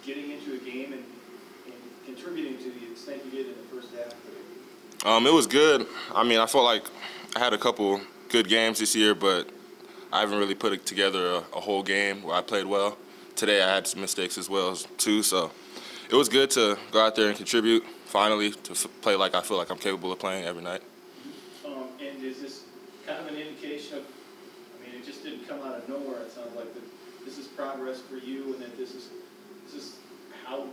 getting into a game and contributing to the extent you did in the first half today? It was good. I mean, I felt like I had a couple good games this year, but I haven't really put together a whole game where I played well. Today I had some mistakes as well too, so it was good to go out there and contribute finally to play like I feel like I'm capable of playing every night. And is this kind of an indication of, I mean, it just didn't come out of nowhere. It sounds like that this is progress for you, and that this is how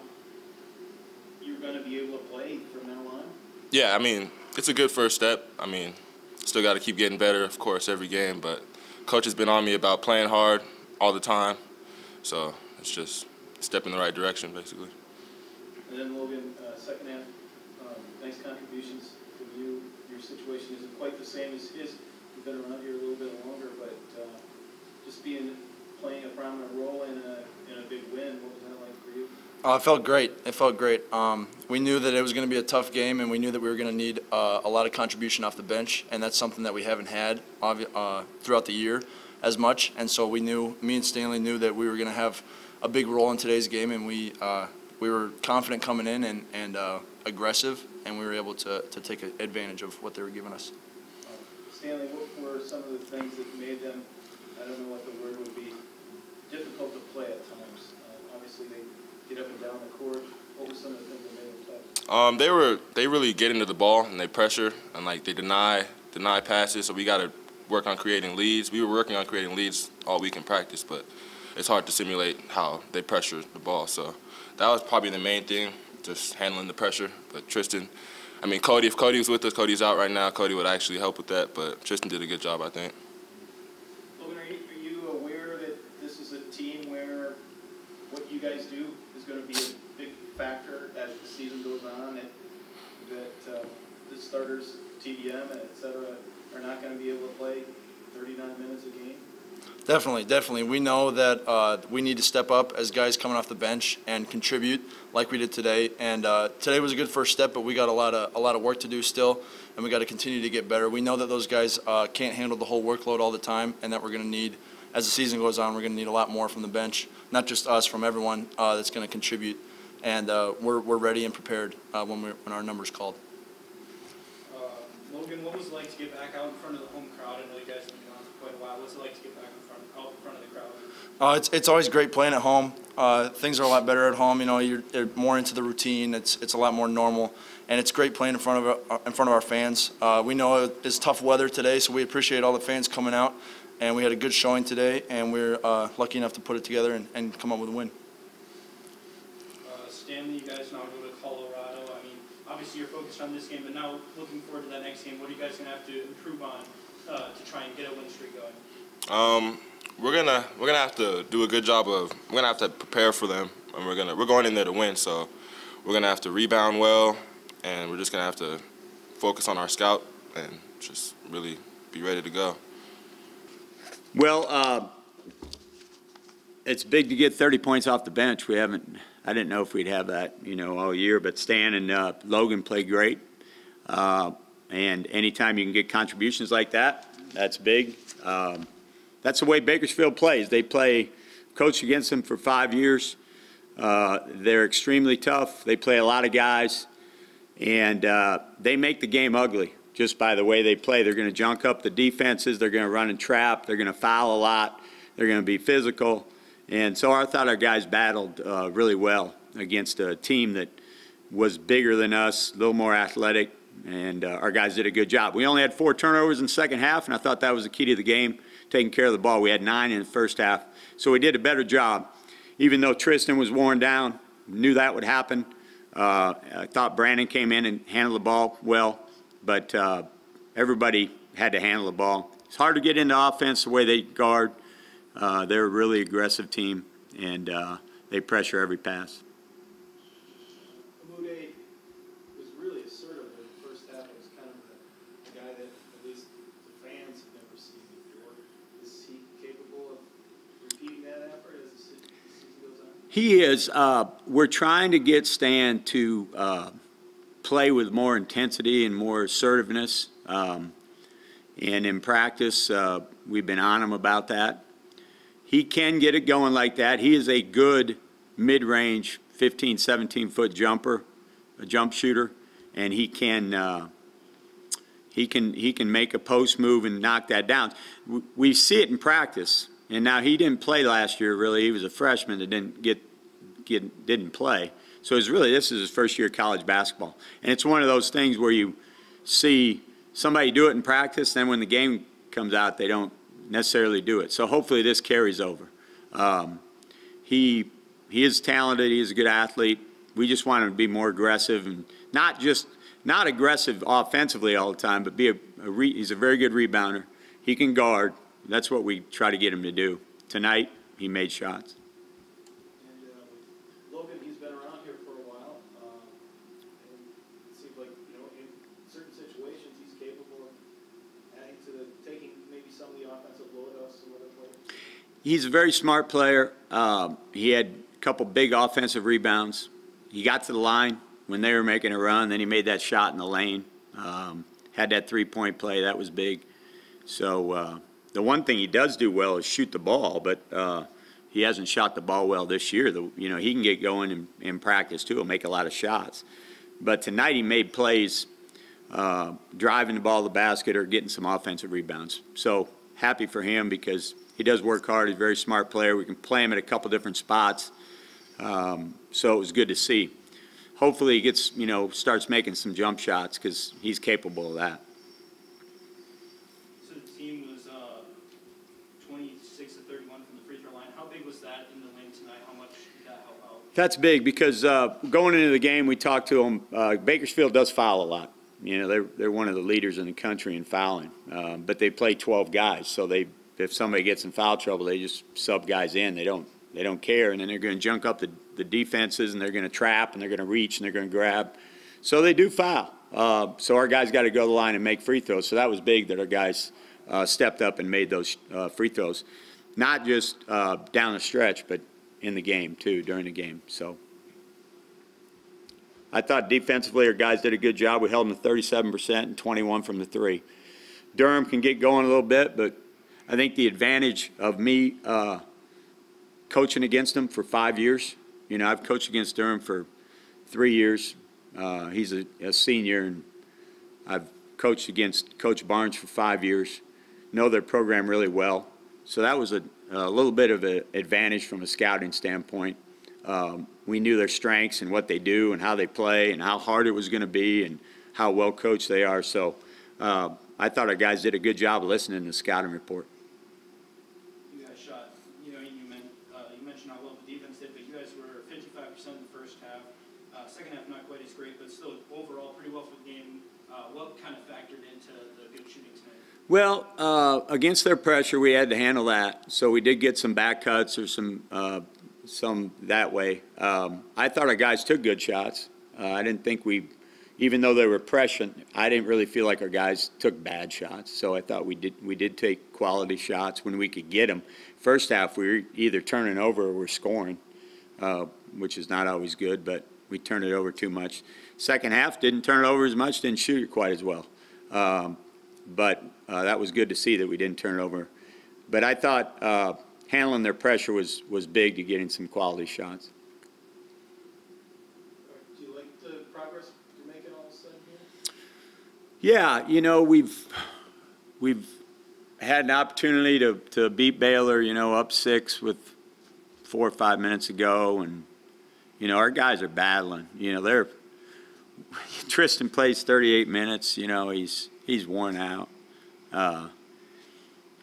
you're going to be able to play from now on? Yeah, I mean, it's a good first step. I mean, still got to keep getting better, of course, every game, but coach has been on me about playing hard all the time, so it's just a step in the right direction, basically. And then, Logan, second half, nice contributions from you. Your situation isn't quite the same as his. You've been around here a little bit longer, but just playing a prominent role in a big win, what was that like for you? It felt great. It felt great. We knew that it was going to be a tough game, and we knew that we were going to need a lot of contribution off the bench, and that's something that we haven't had throughout the year as much. And so we knew, me and Stanley knew that we were going to have a big role in today's game, and we were confident coming in and aggressive, and we were able to take advantage of what they were giving us. Stanley, what were some of the things that made them, I don't know what the word would be, difficult to play at times? Obviously, they get up and down the court. What were some of the things that made them tough? They really get into the ball and they pressure and like they deny passes. So we got to work on creating leads. We were working on creating leads all week in practice, but it's hard to simulate how they pressure the ball. So that was probably the main thing, just handling the pressure. But Tristan, I mean, Cody, if Cody was with us, Cody's out right now. Cody would actually help with that, but Tristan did a good job, I think. Logan, are you aware that this is a team where what you guys do is going to be a big factor as the season goes on, and that the starters, TDM, and et cetera, are not going to be able to play 39 minutes a game? Definitely. We know that we need to step up as guys coming off the bench and contribute like we did today. And today was a good first step, but we got a lot of work to do still, and we got to continue to get better. We know that those guys can't handle the whole workload all the time, and that we're going to need, as the season goes on, we're going to need a lot more from the bench, not just us, from everyone that's going to contribute. And we're ready and prepared when our number's called. Logan, what was it like to get back out in front of the home crowd? I know you guys have been on for quite a while. What's it like to get back out in front of the crowd? It's always great playing at home. Things are a lot better at home. You know, you're more into the routine. It's a lot more normal, and it's great playing in front of our fans. We know it's tough weather today, so we appreciate all the fans coming out. And we had a good showing today, and we're lucky enough to put it together and come up with a win. Stanley, you guys now go to Colorado. I mean, obviously you're focused on this game, but now looking forward to that next game, what are you guys going to have to improve on to try and get a win streak going? We're gonna have to do a good job of. We're gonna have to prepare for them, and we're going in there to win. So we're gonna have to rebound well, and we're just gonna have to focus on our scout and just really be ready to go. Well, it's big to get 30 points off the bench. I didn't know if we'd have that, all year. But Stan and Logan played great, and anytime you can get contributions like that, that's big. That's the way Bakersfield plays. They coached against them for 5 years. They're extremely tough. They play a lot of guys, and they make the game ugly just by the way they play. They're going to junk up the defenses. They're going to run and trap. They're going to foul a lot. They're going to be physical. And so I thought our guys battled really well against a team that was bigger than us, a little more athletic, and our guys did a good job. We only had 4 turnovers in the second half, and I thought that was the key to the game, taking care of the ball. We had 9 in the first half, so we did a better job. Even though Tristan was worn down, knew that would happen. I thought Brandon came in and handled the ball well, but everybody had to handle the ball. It's hard to get into offense the way they guard. They're a really aggressive team, and they pressure every pass. Amude was really assertive in the first half. It was kind of the guy that at least the fans have never seen before. Is he capable of repeating that effort as the season goes on? He is. We're trying to get Stan to play with more intensity and more assertiveness. And in practice, we've been on him about that. He can get it going like that. He is a good mid-range 15, 17-foot jumper, a jump shooter, and he can make a post move and knock that down. We see it in practice, and now he didn't play last year. Really, he was a freshman that didn't play. So this is his first year of college basketball, and it's one of those things where you see somebody do it in practice, then when the game comes out, they don't necessarily do it. So hopefully this carries over. He is talented. He is a good athlete. We just want him to be more aggressive and not aggressive offensively all the time, but he's a very good rebounder. He can guard. That's what we try to get him to do. Tonight, he made shots. And Logan, he's been around here for a while, and it seems like, in certain situations, he's capable of adding to taking maybe some of the offensive load off some other players. He's a very smart player. He had a couple big offensive rebounds. He got to the line when they were making a run, then he made that shot in the lane. Had that three-point play, that was big. So the one thing he does do well is shoot the ball, but he hasn't shot the ball well this year. He can get going in practice too. He'll make a lot of shots. But tonight he made plays driving the ball to the basket or getting some offensive rebounds. So happy for him because he does work hard. He's a very smart player. We can play him at a couple different spots. So it was good to see. Hopefully he gets, starts making some jump shots because he's capable of that. So the team was 26 to 31 from the free throw line. How big was that in the win tonight? How much did that help out? That's big because going into the game, we talked to them. Bakersfield does foul a lot. They're one of the leaders in the country in fouling, but they play 12 guys. So if somebody gets in foul trouble, they just sub guys in. They don't care, and then they're going to junk up the defenses, and they're going to trap, and they're going to reach, and they're going to grab. So they do foul. So our guys got to go to the line and make free throws. So that was big that our guys stepped up and made those free throws, not just down the stretch, but in the game too, during the game. So I thought defensively our guys did a good job. We held them to 37% and 21 from the three. Durham can get going a little bit, but I think the advantage of me coaching against him for 5 years. I've coached against Durham for 3 years. He's a senior, and I've coached against Coach Barnes for 5 years. Know their program really well. So that was a little bit of an advantage from a scouting standpoint. We knew their strengths and what they do and how they play and how hard it was going to be and how well coached they are. So I thought our guys did a good job of listening to the scouting report. You guys shot, you mentioned how well the defense did, but you guys were 55% in the first half. Second half not quite as great, but still overall pretty well for the game. What kind of factored into the good shooting tonight? Well, against their pressure, we had to handle that. So we did get some back cuts or some that way. I thought our guys took good shots. I didn't think even though they were pressuring, I didn't really feel like our guys took bad shots. So I thought we did take quality shots when we could get them. First half, we were either turning over or we're scoring, which is not always good, but we turned it over too much. Second half, didn't turn it over as much, didn't shoot it quite as well. But that was good to see that we didn't turn it over. But I thought handling their pressure was big to getting some quality shots. Do you like the progress you're making all of a sudden Yeah, here? we've had an opportunity to beat Baylor, up 6 with 4 or 5 minutes to go, and our guys are battling. Tristan plays 38 minutes. He's worn out.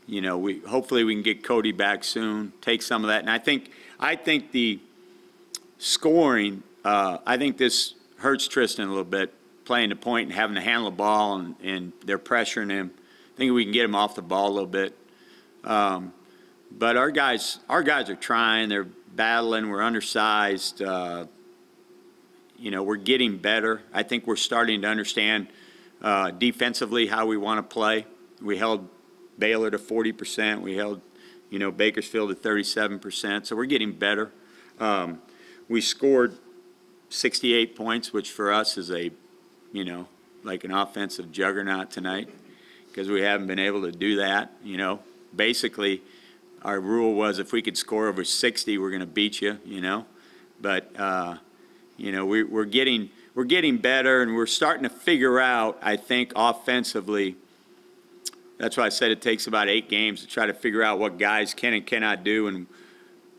Hopefully we can get Cody back soon, take some of that. And I think the scoring, I think this hurts Tristan a little bit, playing the point and having to handle the ball, and they're pressuring him. I think we can get him off the ball a little bit. But our guys are trying. They're battling. We're undersized. We're getting better. I think we're starting to understand defensively how we want to play. We held Baylor to 40%. We held, Bakersfield to 37%. So we're getting better. We scored 68 points, which for us is like an offensive juggernaut tonight, because we haven't been able to do that. Basically, our rule was if we could score over 60, we're going to beat you. But, you know, we're getting better, and we're starting to figure out, I think, offensively. That's why I said it takes about 8 games to try to figure out what guys can and cannot do, and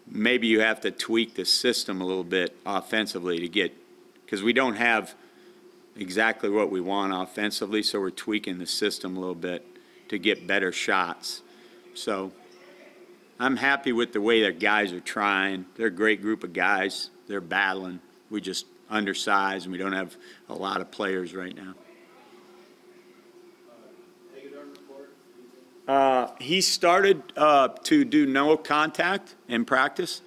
maybe you have to tweak the system a little bit offensively to get, because we don't have exactly what we want offensively, so we're tweaking the system a little bit to get better shots. So I'm happy with the way that guys are trying. They're a great group of guys. They're battling. We just undersized, and we don't have a lot of players right now. He started to do no contact in practice,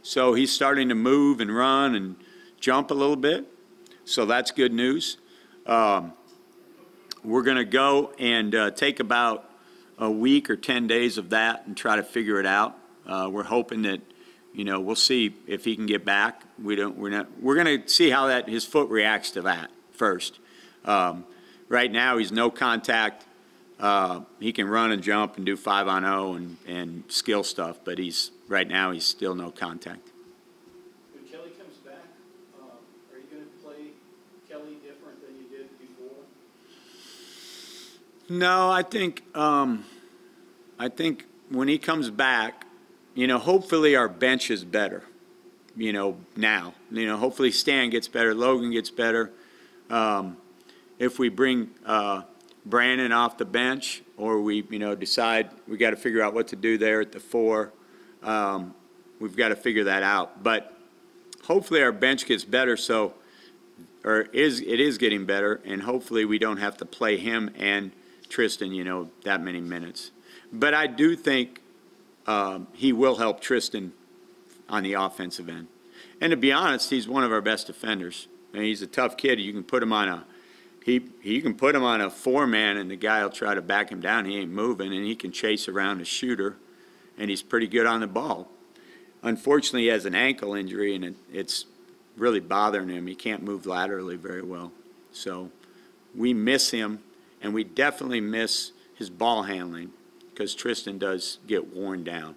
so he's starting to move and run and jump a little bit, so that's good news. We're going to go and take about a week or 10 days of that and try to figure it out. We're hoping that, you know, we'll see if he can get back. We're going to see how his foot reacts to that first. Right now, he's no contact. He can run and jump and do 5-on-0 and skill stuff, but right now he's still no contact. When Kelly comes back, are you going to play Kelly different than you did before? No, I think when he comes back, you know, hopefully our bench is better, you know, now. You know, hopefully Stan gets better, Logan gets better. If we bring Brandon off the bench, or we, you know, decide we got to figure out what to do there at the 4, we've got to figure that out. But hopefully our bench gets better, it is getting better, and hopefully we don't have to play him and Tristan, you know, that many minutes. But I do think he will help Tristan on the offensive end. And to be honest, he's one of our best defenders. I mean, he's a tough kid. You can put him on you can put him on a 4-man, and the guy will try to back him down. He ain't moving, and he can chase around a shooter, and he's pretty good on the ball. Unfortunately, he has an ankle injury, and it's really bothering him. He can't move laterally very well. So we miss him, and we definitely miss his ball handling, because Tristan does get worn down.